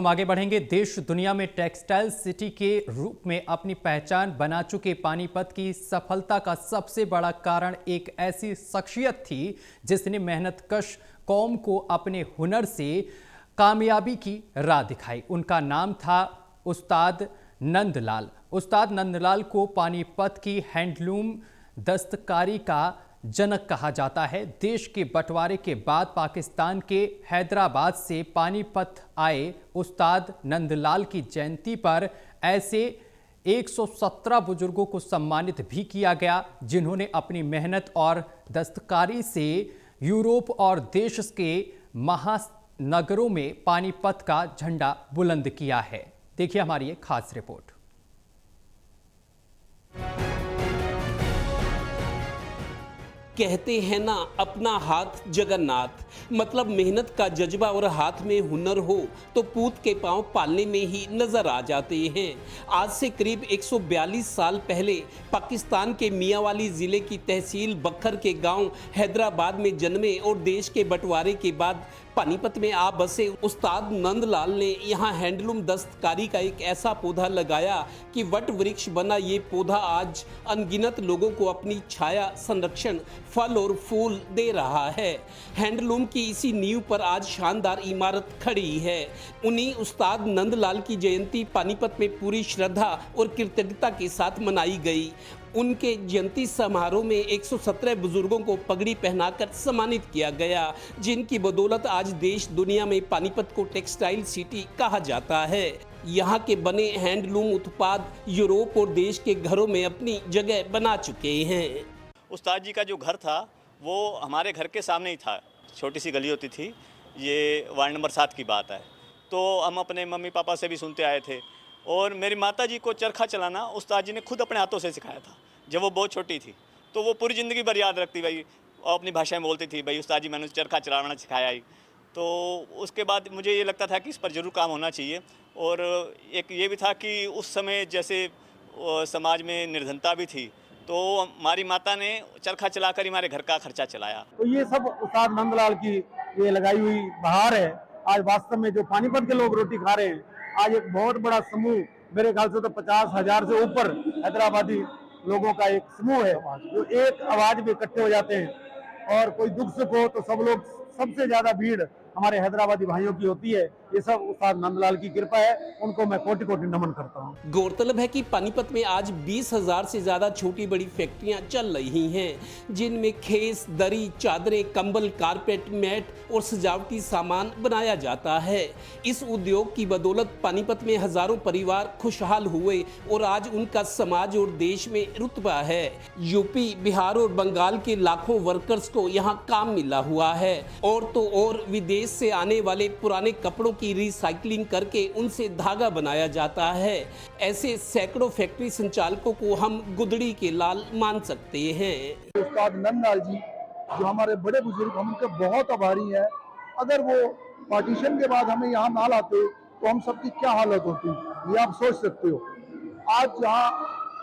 हम आगे बढ़ेंगे। देश दुनिया में टेक्सटाइल सिटी के रूप में अपनी पहचान बना चुके पानीपत की सफलता का सबसे बड़ा कारण एक ऐसी शख्सियत थी जिसने मेहनतकश कौम को अपने हुनर से कामयाबी की राह दिखाई। उनका नाम था उस्ताद नंदलाल। उस्ताद नंदलाल को पानीपत की हैंडलूम दस्तकारी का जनक कहा जाता है। देश के बंटवारे के बाद पाकिस्तान के हैदराबाद से पानीपत आए उस्ताद नंदलाल की जयंती पर ऐसे 117 बुजुर्गों को सम्मानित भी किया गया जिन्होंने अपनी मेहनत और दस्तकारी से यूरोप और देश के महानगरों में पानीपत का झंडा बुलंद किया है। देखिए हमारी एक खास रिपोर्ट। कहते हैं ना, अपना हाथ जगन्नाथ, मतलब मेहनत का जज्बा और हाथ में हुनर हो तो पूत के पांव पालने में ही नजर आ जाते हैं। आज से करीब 142 साल पहले पाकिस्तान के मियांवाली जिले की तहसील बखर के गांव हैदराबाद में जन्मे और देश के बंटवारे के बाद पानीपत में आ बसे उस्ताद नंदलाल ने यहाँ हैंडलूम दस्तकारी का एक ऐसा पौधा लगाया कि वट वृक्ष बना। ये पौधा आज अनगिनत लोगों को अपनी छाया, संरक्षण, फल और फूल दे रहा है। हैंडलूम की इसी नींव पर आज शानदार इमारत खड़ी है। उन्हीं उस्ताद नंदलाल की जयंती पानीपत में पूरी श्रद्धा और कृतज्ञता के साथ मनाई गई। उनके जयंती समारोह में 117 बुजुर्गों को पगड़ी पहनाकर सम्मानित किया गया, जिनकी बदौलत आज देश दुनिया में पानीपत को टेक्सटाइल सिटी कहा जाता है। यहाँ के बने हैंडलूम उत्पाद यूरोप और देश के घरों में अपनी जगह बना चुके हैं। उस्ताद जी का जो घर था वो हमारे घर के सामने ही था। छोटी सी गली होती थी, ये वार्ड नंबर 7 की बात है। तो हम अपने मम्मी पापा से भी सुनते आए थे और मेरी माता जी को चरखा चलाना उस्ताद जी ने खुद अपने हाथों से सिखाया था जब वो बहुत छोटी थी। तो वो पूरी ज़िंदगी भर याद रखती भाई और अपनी भाषा में बोलती थी, भाई उस्ताद जी मैंने चरखा चलाना सिखाया ही। तो उसके बाद मुझे ये लगता था कि इस पर ज़रूर काम होना चाहिए। और एक ये भी था कि उस समय जैसे समाज में निर्धनता भी थी, तो हमारी माता ने चरखा चलाकर ही हमारे घर का खर्चा चलाया। तो ये सब उस्ताद नंदलाल की ये लगाई हुई बहार है। आज वास्तव में जो पानीपत के लोग रोटी खा रहे हैं, आज एक बहुत बड़ा समूह, मेरे ख्याल से तो 50,000 से ऊपर हैदराबादी लोगों का एक समूह है जो एक आवाज में इकट्ठे हो जाते हैं। और कोई दुख सुख हो तो सब लोग, सबसे ज्यादा भीड़ हमारे हैदराबादी भाइयों की होती है। ये सब उस्ताद नंदलाल की कृपा है, उनको मैं कोटि कोटि नमन करता हूँ। गौरतलब है कि पानीपत में आज 20,000 से ज्यादा छोटी बड़ी फैक्ट्रियां चल रही हैं, जिनमें खेस, दरी, चादरें, कंबल, कारपेट, मैट और सजावटी सामान बनाया जाता है। इस उद्योग की बदौलत पानीपत में हजारों परिवार खुशहाल हुए और आज उनका समाज और देश में रुतबा है। यूपी, बिहार और बंगाल के लाखों वर्कर्स को यहाँ काम मिला हुआ है। और तो और विदेश से आने वाले पुराने कपड़ों की रिसाइकलिंग करके उनसे धागा बनाया जाता है। ऐसे सैकड़ों फैक्ट्री संचालकों को हम गुदड़ी के लाल मान सकते हैं। उस्ताद नंदलाल जी जो हमारे बड़े बुजुर्ग, हम उनके बहुत आभारी हैं। अगर वो पार्टीशन के बाद हमें यहाँ ना लाते तो हम सबकी क्या हालत होती, ये आप सोच सकते हो। आज यहाँ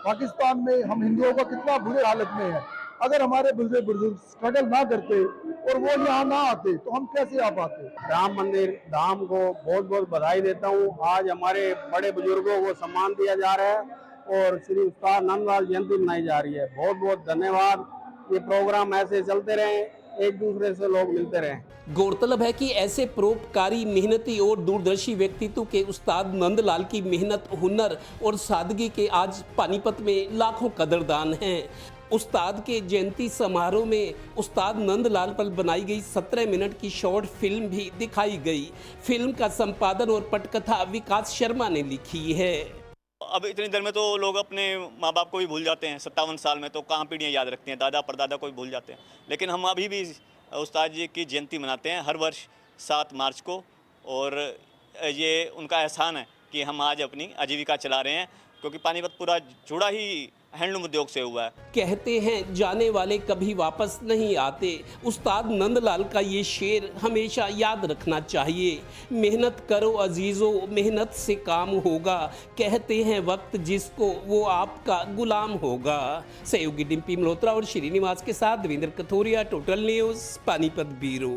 पाकिस्तान में हम हिंदुओं का कितना बुरे हालत में है। अगर हमारे बुजुर्ग स्ट्रगल ना करते और वो यहाँ ना आते तो हम कैसे आ पाते। राम मंदिर धाम को बहुत बहुत बधाई देता हूँ। आज हमारे बड़े बुजुर्गों को सम्मान दिया जा रहा है और श्री उस्ताद नंदलाल जयंती मनाई जा रही है। बहुत बहुत धन्यवाद। ये प्रोग्राम ऐसे चलते रहे, एक दूसरे से लोग मिलते रहे। गौरतलब है कि ऐसे परोपकारी, मेहनती और दूरदर्शी व्यक्तित्व के उस्ताद नंदलाल की मेहनत, हुनर और सादगी के आज पानीपत में लाखों कदरदान हैं। उस्ताद के जयंती समारोह में उस्ताद नंदलाल पर बनाई गई 17 मिनट की शॉर्ट फिल्म भी दिखाई गई। फिल्म का संपादन और पटकथा विकास शर्मा ने लिखी है। अब इतनी देर में तो लोग अपने माँ बाप को भी भूल जाते हैं। 57 साल में तो कहाँ पीढ़ियाँ याद रखती हैं, दादा परदादा को भी भूल जाते हैं। लेकिन हम अभी भी उस्ताद जी की जयंती मनाते हैं हर वर्ष 7 मार्च को। और ये उनका एहसान है कि हम आज अपनी आजीविका चला रहे हैं, क्योंकि पानीपत पूरा जुड़ा ही हैंडलूम उद्योग से हुआ है। कहते हैं जाने वाले कभी वापस नहीं आते। उस्ताद नंदलाल का ये शेर हमेशा याद रखना चाहिए। मेहनत करो अजीजों, मेहनत से काम होगा। कहते हैं वक्त जिसको वो आपका गुलाम होगा। सहयोगी डिम्पी मल्होत्रा और श्रीनिवास के साथ Devendra Kathoria, total news, Panipat bureau.